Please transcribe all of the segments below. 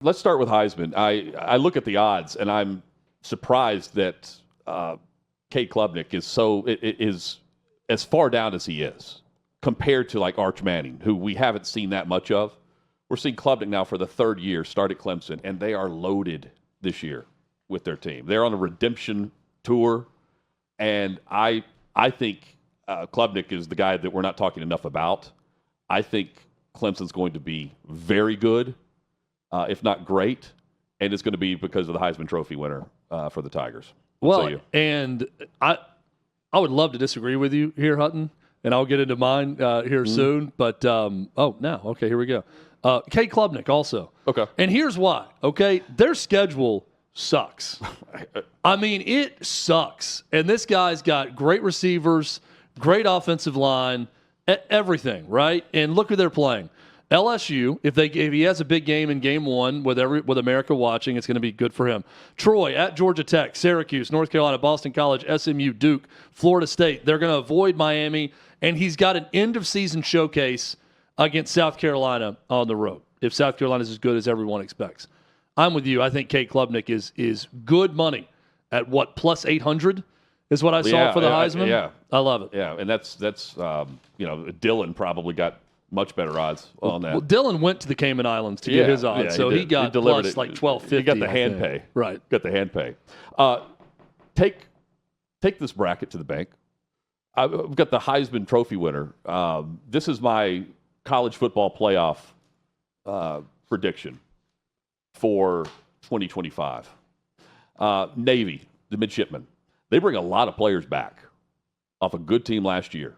Let's start with Heisman. I look at the odds, and I'm surprised that Cade Klubnik is as far down as he is compared to like Arch Manning, who we haven't seen that much of. We're seeing Klubnik now for the third year, start at Clemson, and they are loaded this year with their team. They're on a redemption tour, and I think Klubnik is the guy that we're not talking enough about. I think Clemson's going to be very good, if not great, and it's going to be because of the Heisman Trophy winner for the Tigers. And I would love to disagree with you here, Hutton, and I'll get into mine here soon. But, okay, here we go. Cade Klubnik also. Okay. And here's why, okay? Their schedule sucks. I mean, it sucks. And this guy's got great receivers, great offensive line, everything, right? And look who they're playing. LSU, if he has a big game in game one with America watching, it's going to be good for him. Troy at Georgia Tech, Syracuse, North Carolina, Boston College, SMU, Duke, Florida State. They're going to avoid Miami, and he's got an end-of-season showcase against South Carolina on the road, if South Carolina is as good as everyone expects. I'm with you. I think Cade Klubnik is good money at plus 800 is what I saw for the Heisman. Yeah. I love it. Yeah, and that's Dylan probably got much better odds on that. Well, Dylan went to the Cayman Islands to get his odds, so he got plus it. Like $12.50. He got the hand pay. Right. Got the hand pay. Take this bracket to the bank. I've got the Heisman Trophy winner. This is my college football playoff prediction for 2025. Navy, the midshipmen. They bring a lot of players back off a good team last year,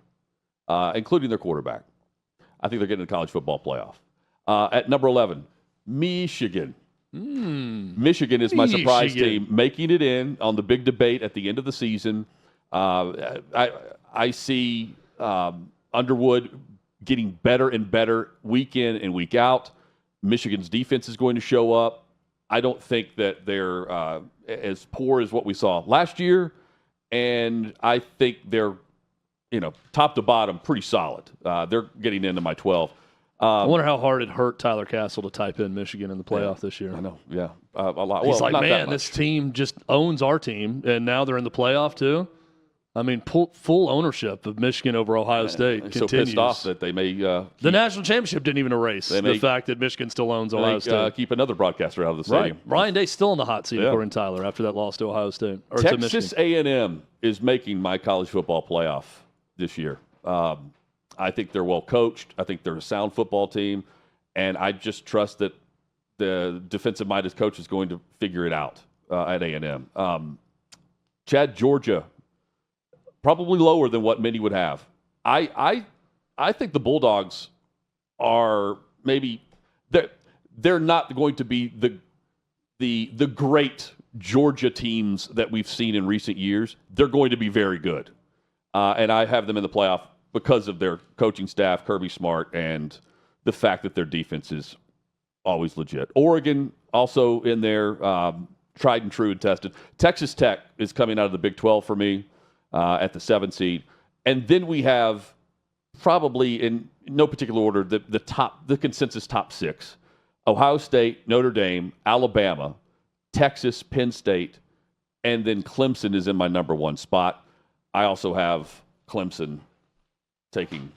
including their quarterback. I think they're getting the college football playoff. At number 11, Michigan. Michigan is my surprise team, making it in on the big debate at the end of the season. I see Underwood getting better and better week in and week out. Michigan's defense is going to show up. I don't think that they're as poor as what we saw last year, and I think they're top to bottom, pretty solid. They're getting into my 12. I wonder how hard it hurt Tyler Castle to type in Michigan in the playoff this year. I know, yeah. A lot. He's like, man, this team just owns our team, and now they're in the playoff too. I mean, full ownership of Michigan over Ohio State continues. So pissed off that they may the national championship didn't even erase the fact that Michigan still owns Ohio State. Keep another broadcaster out of the stadium. Right. Ryan Day's still in the hot seat, according to Tyler, after that loss to Ohio State. Or Texas A&M is making my college football playoff this year. I think they're well coached. I think they're a sound football team, and I just trust that the defensive-minded coach is going to figure it out at A&M. Chad, Georgia. Probably lower than what many would have. I think the Bulldogs are maybe they're not going to be the great Georgia teams that we've seen in recent years. They're going to be very good, and I have them in the playoff because of their coaching staff, Kirby Smart, and the fact that their defense is always legit. Oregon also in there, tried and true and tested. Texas Tech is coming out of the Big 12 for me. At the 7th seed. And then we have probably in no particular order the consensus top 6. Ohio State, Notre Dame, Alabama, Texas, Penn State, and then Clemson is in my number 1 spot. I also have Clemson taking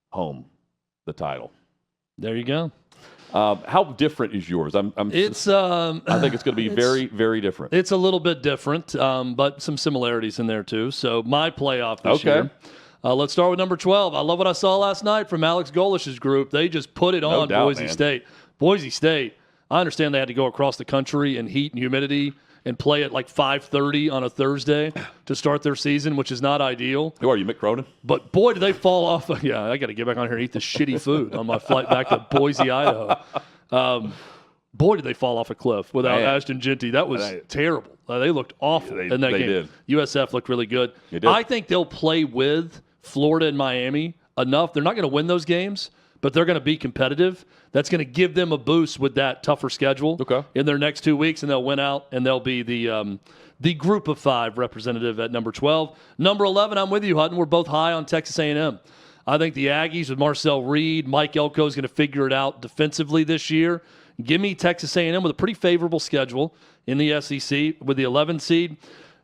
home the title. There you go. How different is yours? I think it's going to be very, very different. It's a little bit different, but some similarities in there too. So my playoff this year. Let's start with number 12. I love what I saw last night from Alex Golish's group. They just put it on Boise State. Boise State, I understand they had to go across the country in heat and humidity and play at like 5:30 on a Thursday to start their season, which is not ideal. Who are you, Mick Cronin? But boy, did they fall off. Yeah, I got to get back on here and eat this shitty food on my flight back to Boise, Idaho. Boy, did they fall off a cliff without Ashton Genty. That was terrible. They looked awful in that game. Did. USF looked really good. I think they'll play with Florida and Miami enough. They're not going to win those games, but they're going to be competitive. That's going to give them a boost with that tougher schedule in their next 2 weeks, and they'll win out, and they'll be the group of 5 representative at number 12. Number 11, I'm with you, Hutton. We're both high on Texas A&M. I think the Aggies with Marcel Reed, Mike Elko is going to figure it out defensively this year. Give me Texas A&M with a pretty favorable schedule in the SEC with the 11 seed.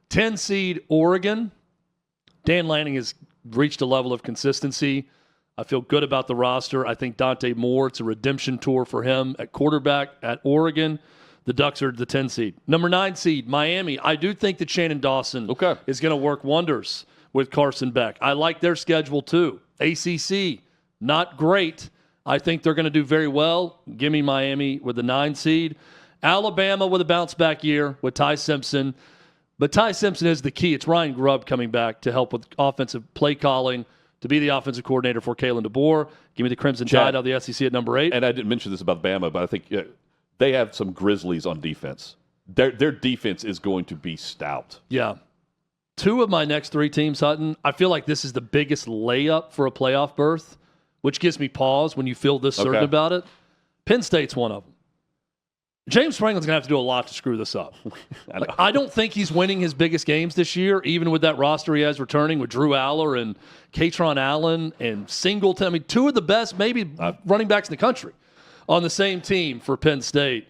10 seed Oregon. Dan Lanning has reached a level of consistency. I feel good about the roster. I think Dante Moore, it's a redemption tour for him at quarterback at Oregon. The Ducks are the 10 seed. Number 9 seed, Miami. I do think that Shannon Dawson is going to work wonders with Carson Beck. I like their schedule too. ACC, not great. I think they're going to do very well. Give me Miami with the 9 seed. Alabama with a bounce-back year with Ty Simpson. But Ty Simpson is the key. It's Ryan Grubb coming back to help with offensive play calling, to be the offensive coordinator for Kalen DeBoer. Give me the Crimson Tide out of the SEC at number 8. And I didn't mention this about Bama, but I think they have some Grizzlies on defense. Their defense is going to be stout. Yeah. 2 of my next 3 teams, Hutton, I feel like this is the biggest layup for a playoff berth, which gives me pause when you feel this certain about it. Penn State's one of them. James Franklin's going to have to do a lot to screw this up. I don't think he's winning his biggest games this year, even with that roster he has returning with Drew Aller and Katron Allen and Singleton. I mean, 2 of the best, maybe running backs in the country on the same team for Penn State.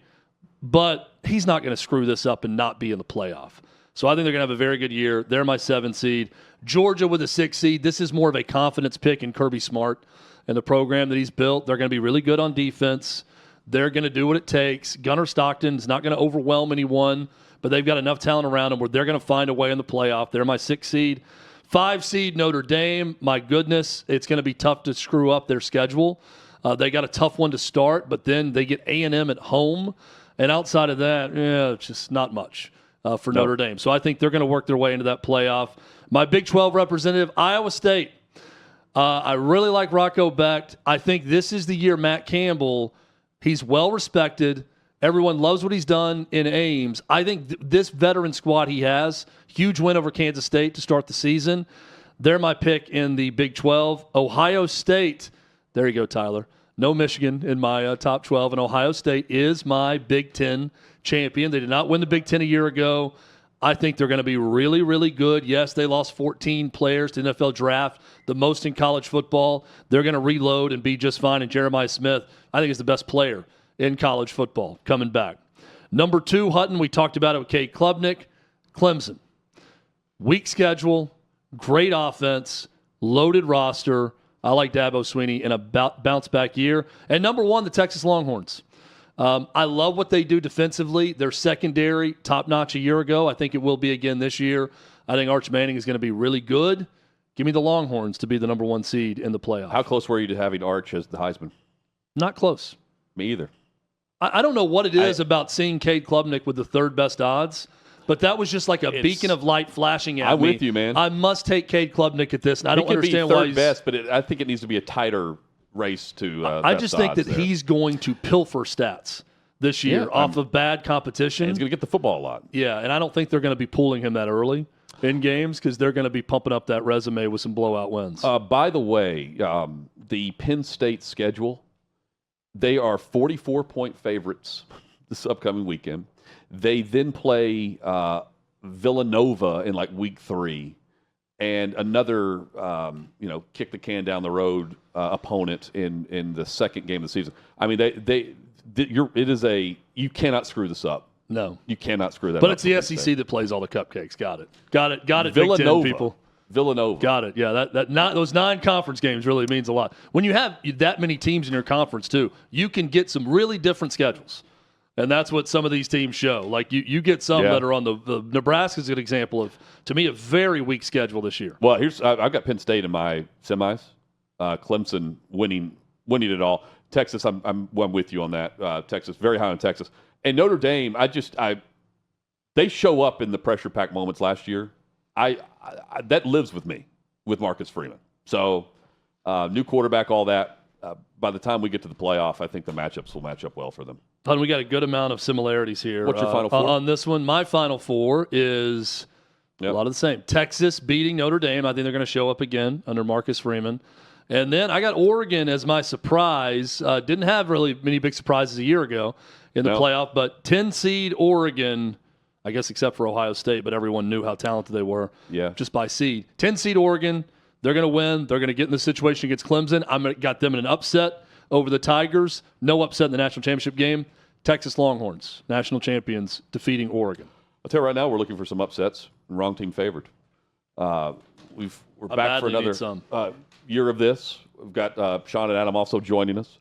But he's not going to screw this up and not be in the playoff. So I think they're going to have a very good year. They're my 7 seed. Georgia with a 6 seed. This is more of a confidence pick in Kirby Smart and the program that he's built. They're going to be really good on defense. They're going to do what it takes. Gunnar Stockton is not going to overwhelm anyone, but they've got enough talent around them where they're going to find a way in the playoff. They're my 6 seed. 5 seed Notre Dame. My goodness, it's going to be tough to screw up their schedule. They got a tough one to start, but then they get A&M at home. And outside of that, it's just not much for Notre Dame. So I think they're going to work their way into that playoff. My Big 12 representative, Iowa State. I really like Rocco Becht. I think this is the year Matt Campbell, he's well respected. Everyone loves what he's done in Ames. I think this veteran squad he has, huge win over Kansas State to start the season. They're my pick in the Big 12. Ohio State, there you go, Tyler. No Michigan in my top 12, and Ohio State is my Big 10 champion. They did not win the Big 10 a year ago. I think they're going to be really, really good. Yes, they lost 14 players to the NFL draft, the most in college football. They're going to reload and be just fine. And Jeremiah Smith, I think, is the best player in college football coming back. Number 2, Hutton, we talked about it with Cade Klubnik. Clemson. Weak schedule, great offense, loaded roster. I like Dabo Swinney in a bounce-back year. And number 1, the Texas Longhorns. I love what they do defensively. Their secondary, top-notch a year ago. I think it will be again this year. I think Arch Manning is going to be really good. Give me the Longhorns to be the number 1 seed in the playoff. How close were you to having Arch as the Heisman? Not close. Me either. I don't know what it is about seeing Cade Klubnik with the 3rd best odds, but that was just like a beacon of light flashing at me. I'm with you, man. I must take Cade Klubnik at this, and I don't understand why why he's best, but I think it needs to be a tighter race to I just think that he's going to pilfer stats this year off of bad competition. And he's going to get the football a lot. Yeah, and I don't think they're going to be pulling him that early in games because they're going to be pumping up that resume with some blowout wins. By the way, the Penn State schedule, they are 44-point favorites this upcoming weekend. They then play Villanova in like week 3 and another, kick the can down the road opponent in the second game of the season. I mean, you cannot screw this up. No. You cannot screw that but up. But it's the SEC that plays all the cupcakes. Got it. Villanova, Big 10, people. Villanova. Got it. Yeah, those 9 conference games really means a lot. When you have that many teams in your conference, too, you can get some really different schedules. And that's what some of these teams show. Like, you get some that are on the Nebraska's a good example of, to me, a very weak schedule this year. Well, I've got Penn State in my semis. Clemson winning it all. Texas, I'm with you on that. Texas, very high on Texas. And Notre Dame, they show up in the pressure pack moments last year. That lives with me with Marcus Freeman. So, new quarterback, all that. By the time we get to the playoff, I think the matchups will match up well for them. And we got a good amount of similarities here. What's your Final Four? On this one, my Final Four is a lot of the same. Texas beating Notre Dame. I think they're going to show up again under Marcus Freeman. And then I got Oregon as my surprise. Didn't have really many big surprises a year ago in the playoff, but 10 seed Oregon, I guess except for Ohio State, but everyone knew how talented they were just by seed. 10 seed Oregon, they're going to win. They're going to get in the situation against Clemson. Got them in an upset over the Tigers. No upset in the national championship game. Texas Longhorns, national champions, defeating Oregon. I'll tell you right now, we're looking for some upsets. Wrong team favored. We're back for another year of this. We've got Sean and Adam also joining us.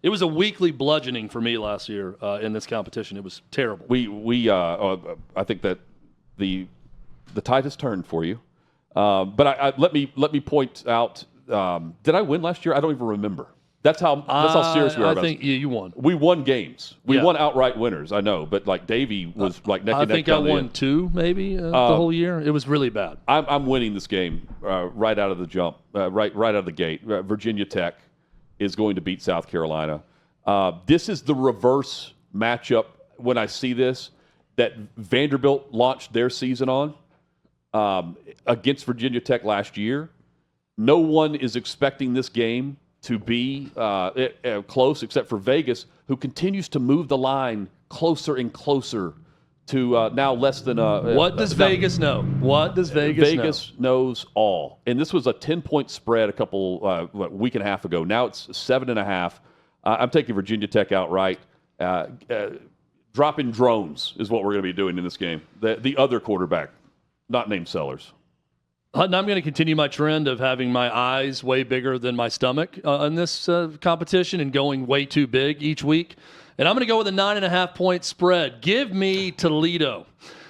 It was a weekly bludgeoning for me last year in this competition. It was terrible. I think that the tide has turned for you. But let me point out. Did I win last year? I don't even remember. That's how serious we are. I think you won. We won games. We won outright winners. I know, but like Davey was like neck and neck. I think I won 2 maybe the whole year. It was really bad. I'm winning this game right out of the jump, right out of the gate. Virginia Tech is going to beat South Carolina. This is the reverse matchup when I see this that Vanderbilt launched their season on against Virginia Tech last year. No one is expecting this game to be close except for Vegas, who continues to move the line closer and closer to now less than what does Vegas know? What does Vegas know? Vegas knows all. And this was a 10-point spread a week and a half ago. Now it's 7.5. I'm taking Virginia Tech outright. Dropping drones is what we're going to be doing in this game. The other quarterback, not named Sellers. Hutton, I'm going to continue my trend of having my eyes way bigger than my stomach in this competition and going way too big each week. And I'm going to go with a 9.5-point spread. Give me Toledo.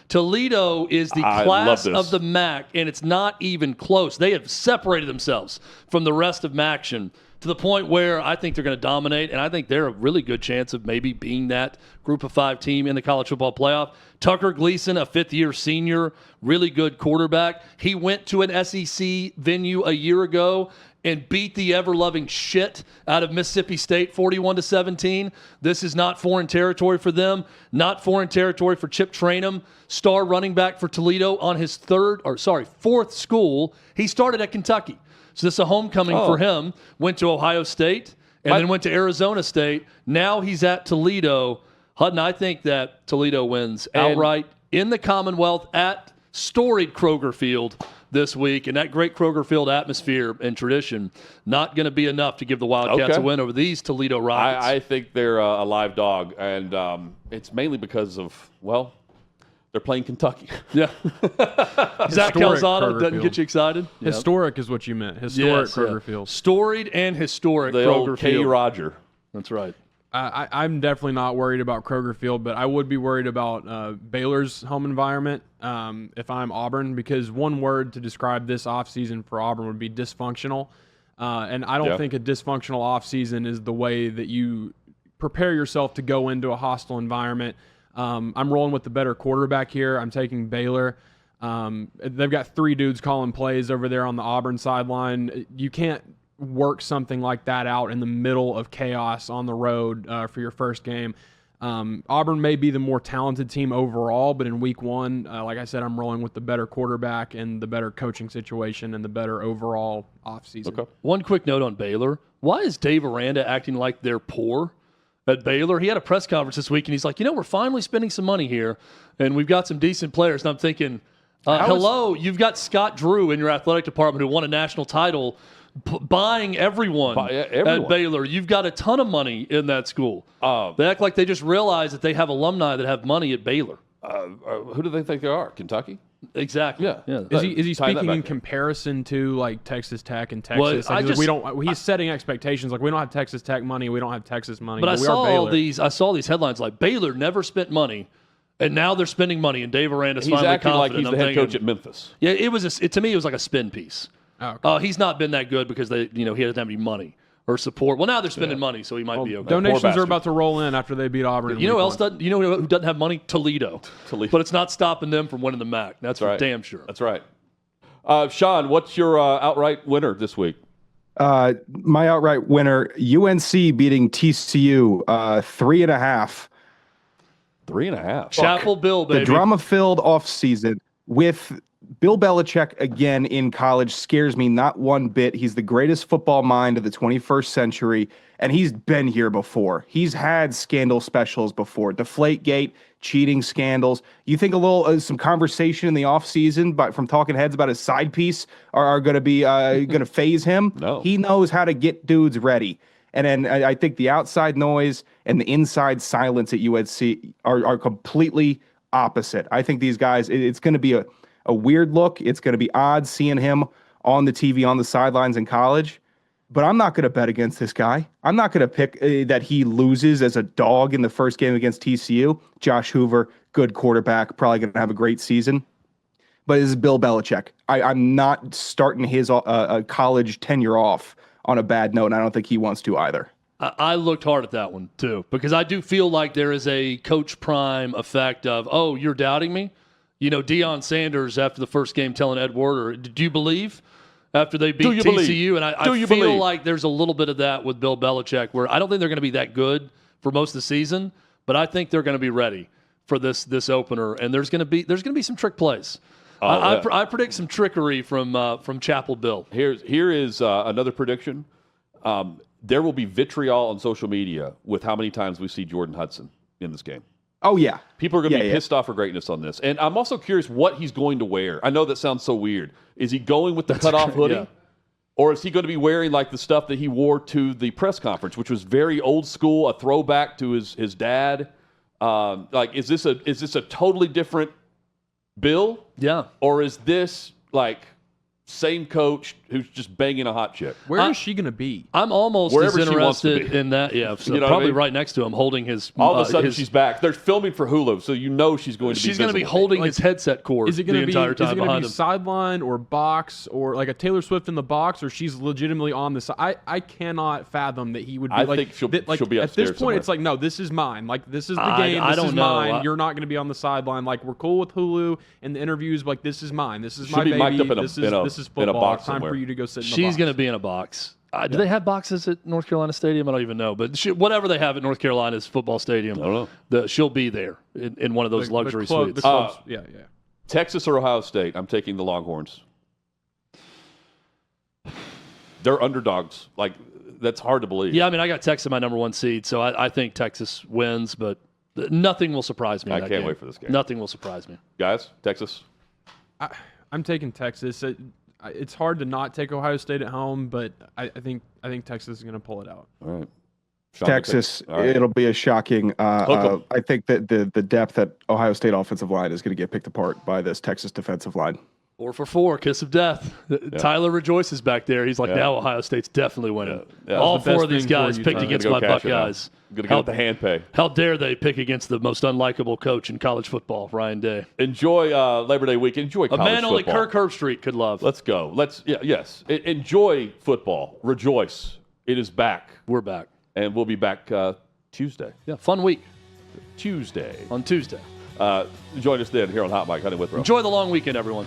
Toledo is the class of the MAC, and it's not even close. They have separated themselves from the rest of MACtion to the point where I think they're going to dominate, and I think they're a really good chance of maybe being that Group of 5 team in the college football playoff. Tucker Gleason, a fifth-year senior, really good quarterback. He went to an SEC venue a year ago and beat the ever-loving shit out of Mississippi State 41-17. This is not foreign territory for them, not foreign territory for Chip Trainum, star running back for Toledo on his fourth school. He started at Kentucky. So this is a homecoming for him. Went to Ohio State and then went to Arizona State. Now he's at Toledo. Hutton, I think that Toledo wins outright in the Commonwealth at storied Kroger Field this week. And that great Kroger Field atmosphere and tradition not going to be enough to give the Wildcats a win over these Toledo Rockets. I think they're a live dog, and it's mainly because of, they're playing Kentucky. Yeah. Zach Calzado doesn't get you excited? Historic is what you meant. Historic Kroger Field. Storied and historic the Kroger old K. Field. Roger. That's right. I'm definitely not worried about Kroger Field, but I would be worried about Baylor's home environment if I'm Auburn, because one word to describe this offseason for Auburn would be dysfunctional. And I don't think a dysfunctional offseason is the way that you prepare yourself to go into a hostile environment. I'm rolling with the better quarterback here. I'm taking Baylor. They've got 3 dudes calling plays over there on the Auburn sideline. You can't work something like that out in the middle of chaos on the road for your first game. Auburn may be the more talented team overall, but in week 1, like I said, I'm rolling with the better quarterback and the better coaching situation and the better overall offseason. Okay. One quick note on Baylor. Why is Dave Aranda acting like they're poor at Baylor? He had a press conference this week, and he's like, we're finally spending some money here, and we've got some decent players. And I'm thinking, you've got Scott Drew in your athletic department who won a national title buying everyone at Baylor. You've got a ton of money in that school. They act like they just realize that they have alumni that have money at Baylor. Who do they think they are? Kentucky? Exactly. Yeah. Is he speaking in comparison to like Texas Tech and Texas? He's setting expectations like we don't have Texas Tech money, we don't have Texas money. But I saw these headlines like Baylor never spent money, and now they're spending money, and Dave Aranda's finally acting confident. Like he's the head coach at Memphis. Yeah, to me it was like a spin piece. Oh, okay. He's not been that good because he doesn't have any money or support. Well, now they're spending money, so he might be okay. Donations are about to roll in after they beat Auburn. You know who doesn't have money? Toledo. But it's not stopping them from winning the MAC. That's for damn sure. That's right. Sean, what's your outright winner this week? My outright winner, UNC beating TCU 3.5. 3.5. Chapel Bill, baby. The drama-filled offseason with Bill Belichick again in college scares me not one bit. He's the greatest football mind of the 21st century, and he's been here before. He's had scandal specials before. Deflategate, cheating scandals. You think a little some conversation in the offseason from talking heads about his side piece are going to be going to phase him? No. He knows how to get dudes ready. And then I think the outside noise and the inside silence at UNC are completely opposite. I think these guys, it's going to be a weird look. It's going to be odd seeing him on the TV on the sidelines in college. But I'm not going to bet against this guy. I'm not going to pick that he loses as a dog in the first game against TCU. Josh Hoover, good quarterback, probably going to have a great season. But this is Bill Belichick. I'm not starting his college tenure off on a bad note, and I don't think he wants to either. I looked hard at that one, too, because I do feel like there is a Coach Prime effect of, oh, you're doubting me? You know, Deion Sanders after the first game telling Ed Werder, do you believe? After they beat TCU, believe? And I feel like there's a little bit of that with Bill Belichick, where I don't think they're going to be that good for most of the season, but I think they're going to be ready for this opener, and there's going to be some trick plays. I predict some trickery from Chapel Bill. Here is another prediction. There will be vitriol on social media with how many times we see Jordan Hudson in this game. Oh, yeah. People are going to be pissed off for greatness on this. And I'm also curious what he's going to wear. I know that sounds so weird. Is he going with the cutoff hoodie? Yeah. Or is he going to be wearing like the stuff that he wore to the press conference, which was very old school, a throwback to his dad? Like, is this a totally different Bill? Yeah. Or is this like same coach who's just banging a hot chick? Where is she going to be? I'm almost wherever as she wants to interested be. in that. Yeah, so You know probably what I mean? right next to him, holding his. All of a sudden, she's back. They're filming for Hulu, so you know she's going to be. She's going to be visible. holding his headset cord Is it going the to be entire time behind him. sideline or box or like a Taylor Swift in the box, or she's legitimately on the side? I cannot fathom that he would be I like. think she'll be at this upstairs point, somewhere. it's like, no, this is mine. Like, this is the game. I This don't is know. mine. You're not going to be on the sideline. Like, we're cool with Hulu and the interviews. But like, this is mine. This is She'll my be baby. mic'd up This is football. in a box It's time somewhere. for you to go sit in the box. She's going to be in a box. Do they have boxes at North Carolina Stadium? I don't even know. But whatever they have at North Carolina's football stadium, I don't know. She'll be there in one of those luxury suites. The clubs, yeah. Texas or Ohio State? I'm taking the Longhorns. They're underdogs. Like, that's hard to believe. Yeah, I mean, I got Texas my number one seed, so I think Texas wins, but nothing will surprise me. I can't wait for this game. Nothing will surprise me. Guys, Texas? I'm taking Texas. It's hard to not take Ohio State at home, but I think Texas is going to pull it out. All right. Texas, All right. it'll be a shocking. 'em. I think that the depth at Ohio State offensive line is going to get picked apart by this Texas defensive line. 4 for 4, kiss of death. Tyler rejoices back there. He's like, now Ohio State's definitely winning. Yeah. All That's the 4 of best these thing for guys you, picked Tyler. against I'm my gonna go cash it out. Buckeyes. I'm going to go with the hand pay. How dare they pick against the most unlikable coach in college football, Ryan Day? Enjoy Labor Day weekend. Enjoy college A man only football. Kirk Herbstreit could love. Let's go. Yes. Enjoy football. Rejoice. It is back. We're back. And we'll be back Tuesday. Yeah, fun week Tuesday. on Tuesday. Join us then here on Hot Mic, Hutton and Withrow. Enjoy the long weekend, everyone.